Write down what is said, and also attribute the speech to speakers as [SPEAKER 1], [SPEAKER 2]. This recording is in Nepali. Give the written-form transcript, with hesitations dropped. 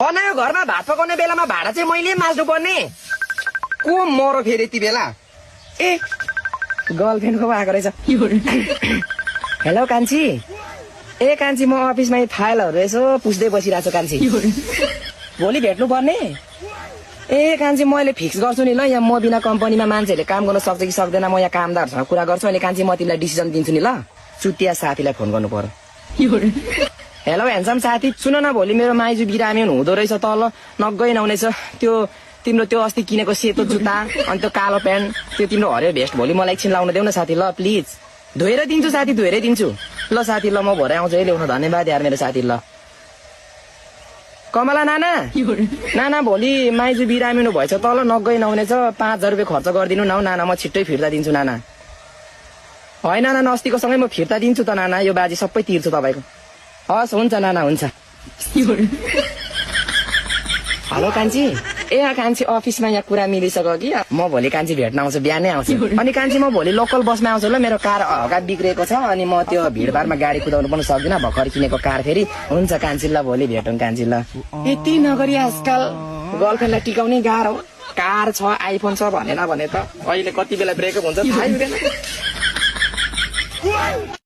[SPEAKER 1] बनायो घरमा भात पकाउने बेलामा भाडा चाहिँ मैले माझ्नु पर्ने।
[SPEAKER 2] को मरो फेरि यति बेला?
[SPEAKER 1] ए गर्लफ्रेन्डको आएको रहेछ। हेलो कान्छी। ए कान्छी म अफिसमा फाइलहरू यसो पुस्दै बसिरहेको छु कान्छी। भोलि भेट्नु पर्ने। ए कान्छी मैले फिक्स गर्छु नि ल, यहाँ म बिना कम्पनीमा मान्छेहरूले काम गर्न सक्छ कि सक्दैन म यहाँ कामदारसँग कुरा गर्छु। अनि कान्छी म तिमीलाई डिसिजन दिन्छु नि ल। चुतिया साथीलाई फोन गर्नु पर्यो। हेलो ह्यान्डसम साथी, सुन न भोलि मेरो माइजू बिरामी हुँदो रहेछ तल, नगइ नहुनेछ। त्यो तिम्रो त्यो अस्ति किनेको सेतो जुत्ता अनि त्यो कालो प्यान्ट, त्यो तिम्रो हरियो भेस्ट भोलि मलाई एकछिन लाउन देऊ न साथी ल प्लिज। धोएर दिन्छु साथी, धोएर दिन्छु ल साथी। ल म भरे आउँछु है ल्याउनु। धन्यवाद यार मेरो साथी। ल कमला नाना, नाना भोलि माइजू बिरामी भएछ तल, नगइ नहुनेछ। 5000 रुपियाँ खर्च गरिदिनु न हौ नाना, म छिट्टै फिर्ता दिन्छु नाना। होइन नाना अस्तिको सँगै म फिर्ता दिन्छु त नाना, यो बाजी सबै तिर्छु तपाईँको। हस् हुन्छ नाना हुन्छ। हेलो कान्छी। ए कान्छी अफिसमा यहाँ कुरा मिलिसक्यो कि म भोलि कान्छी भेट्न आउँछु, बिहानै आउँछु। अनि कान्छी म भोलि लोकल बसमा आउँछु ल, मेरो कार हल्का बिग्रेको छ अनि म त्यो भिडभाडमा गाडी कुदाउनु पनि सक्दिनँ, भर्खर किनेको कार फेरि। हुन्छ कान्छी ल भोलि भेटौँ कान्छी ल। यति नगरी आजकल गर्लफ्रेन्डलाई टिकाउने गाह्रो। कार छ आइफोन छ भनेन भने त अहिले कति बेला ब्रेकअप हुन्छ थाहै हुँदैन।